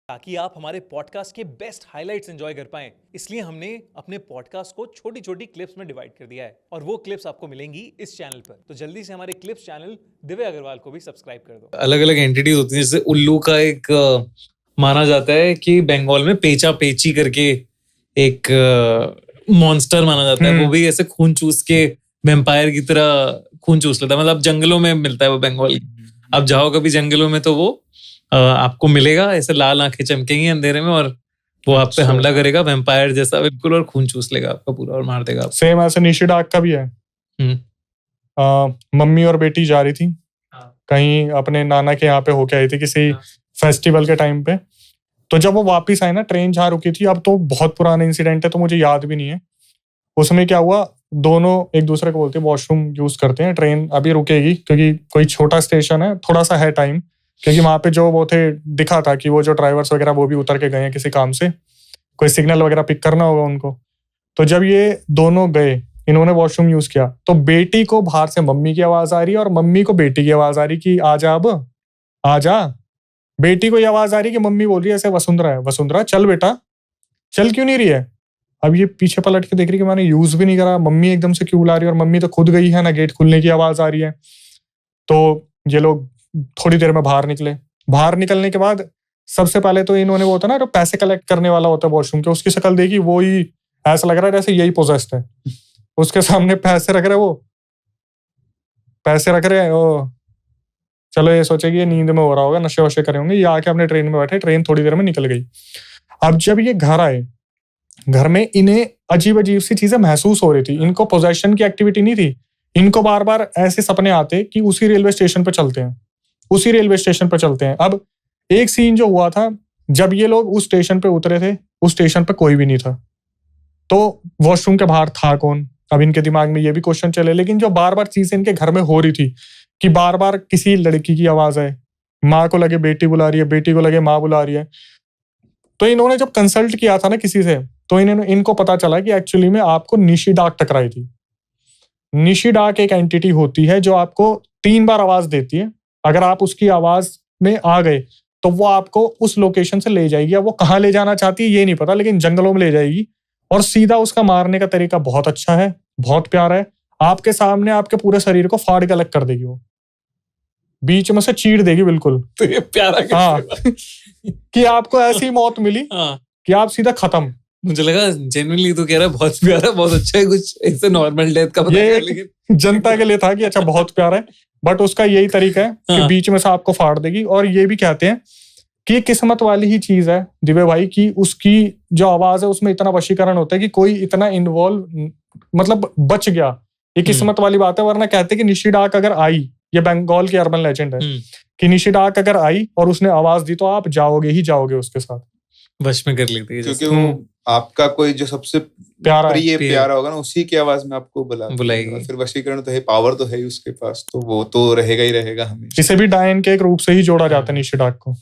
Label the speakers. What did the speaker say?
Speaker 1: ताकि आप हमारे पॉडकास्ट के बेस्ट हाइलाइट्स एंजॉय कर पाएं, इसलिए हमने अपने पॉडकास्ट को छोटी छोटी क्लिप्स में डिवाइड कर दिया है और वो क्लिप्स आपको मिलेंगी इस चैनल पर। तो जल्दी से हमारे क्लिप्स चैनल दिव्य अग्रवाल को भी सब्सक्राइब कर दो।
Speaker 2: अलग अलग एंटिटीज होती हैं, जैसे उल्लू का एक माना जाता है कि बंगाल में पेचा पेची करके एक मॉन्स्टर माना जाता है। वो भी ऐसे खून चूस के वैम्पायर की तरह खून चूस लेता है, मतलब जंगलों में मिलता है वो बंगाल। आप जाओ कभी जंगलों में तो वो आपको मिलेगा, ऐसे लाल आंखें चमकेंगी अंधेरे में और वो आप पे हमला करेगा वैम्पायर जैसा बिल्कुल, और खून चूस लेगा आपका पूरा और मार देगा।
Speaker 3: सेम ऐसे निशिडाक का भी है। मम्मी और बेटी जा रही थी कहीं अपने नाना के यहाँ पे होके आई थी किसी फेस्टिवल के टाइम पे। तो जब वो वापस आए ना, ट्रेन जहाँ रुकी थी, अब तो बहुत पुराना इंसिडेंट है तो मुझे याद भी नहीं है। उसमें क्या हुआ, दोनों एक दूसरे को बोलते हैं वॉशरूम यूज करते हैं, ट्रेन अभी रुकेगी क्योंकि कोई छोटा स्टेशन है, थोड़ा सा है टाइम, क्योंकि वहां पे जो वो थे दिखा था कि वो जो ड्राइवर्स वगैरह वो भी उतर के गए हैं किसी काम से, कोई सिग्नल वगैरह पिक करना होगा उनको। तो जब ये दोनों गए, इन्होंने वॉशरूम यूज किया, तो बेटी को बाहर से मम्मी की आवाज आ रही है और मम्मी को बेटी की आवाज आ रही कि आजा, अब आजा। बेटी को ये आवाज आ रही कि मम्मी बोल रही है ऐसे वसुंधरा है, वसुंधरा चल बेटा, चल क्यों नहीं रही है। अब ये पीछे पलट के देख रही कि मैंने यूज भी नहीं करा, मम्मी एकदम से क्यों बुला रही है, और मम्मी तो खुद गई है ना, गेट खुलने की आवाज आ रही है। तो ये लोग थोड़ी देर में बाहर निकले। बाहर निकलने के बाद सबसे पहले तो इन्होंने वो होता ना जो पैसे कलेक्ट करने वाला होता है वॉशरूम के, उसकी शक्ल देखी, वो ही ऐसा लग रहा है जैसे यही पोजेस्ड है। उसके सामने पैसे रख रहे, वो पैसे रख रहे हैं। चलो ये सोचे कि ये नींद में हो रहा होगा, नशे वशे करे होंगे। ये आके अपने ट्रेन में बैठे, ट्रेन थोड़ी देर में निकल गई। अब जब ये घर आए, घर में इन्हें अजीब अजीब सी चीजें महसूस हो रही थी। इनको पोजेशन की एक्टिविटी नहीं थी, इनको बार बार ऐसे सपने आते कि उसी रेलवे स्टेशन पर चलते हैं, उसी रेलवे स्टेशन पर चलते हैं। अब एक सीन जो हुआ था, जब ये लोग उस स्टेशन पे उतरे थे, उस स्टेशन पे कोई भी नहीं था, तो वॉशरूम के बाहर था कौन। अब इनके दिमाग में ये भी क्वेश्चन चले। लेकिन जो बार बार चीजें इनके घर में हो रही थी कि बार बार किसी लड़की की आवाज है, माँ को लगे बेटी बुला रही है, बेटी को लगे माँ बुला रही है। तो इन्होंने जब कंसल्ट किया था ना किसी से, तो इनको पता चला कि एक्चुअली में आपको निशिडाक टकराई थी। निशिडाक एक एंटिटी होती है जो आपको 3 बार आवाज देती है। अगर आप उसकी आवाज में आ गए तो वो आपको उस लोकेशन से ले जाएगी। अब वो कहाँ ले जाना चाहती है ये नहीं पता, लेकिन जंगलों में ले जाएगी। और सीधा उसका मारने का तरीका बहुत अच्छा है, बहुत प्यारा है। आपके सामने आपके पूरे शरीर को फाड़ के अलग कर देगी, वो बीच में से चीर देगी बिल्कुल।
Speaker 2: तो ये प्यारा
Speaker 3: कि आपको ऐसी मौत मिली कि आप सीधा खत्म।
Speaker 2: मुझे लगा जेन्युइनली तो कह रहा है बहुत प्यारा, बहुत अच्छा है, कुछ ऐसे नॉर्मल डेथ का
Speaker 3: ये लेकिन जनता के लिए था कि अच्छा बहुत प्यारा है, बट उसका यही तरीका है कि बीच में से आपको फाड़ देगी। और ये भी कहते हैं कि किस्मत वाली ही चीज है दिव्य भाई, कि उसकी जो आवाज है उसमें इतना वशीकरण होता है कि कोई इतना इन्वॉल्व, मतलब बच गया। ये किस्मत वाली बात है, वरना कहते कि निशिडाक अगर आई, ये बंगाल की अर्बन लेजेंड है कि निशिडाक अगर आई और उसने आवाज दी तो आप जाओगे ही जाओगे उसके साथ,
Speaker 2: वश में कर लेते हैं।
Speaker 4: क्योंकि वो आपका कोई जो सबसे प्यारा होगा ना, उसी की आवाज में आपको बुलाएगी। फिर वशीकरण तो है, पावर तो है ही उसके पास, तो वो तो रहेगा ही रहेगा हमेशा।
Speaker 3: इसे भी डायन के एक रूप से ही जोड़ा जाता है निशिडाक को।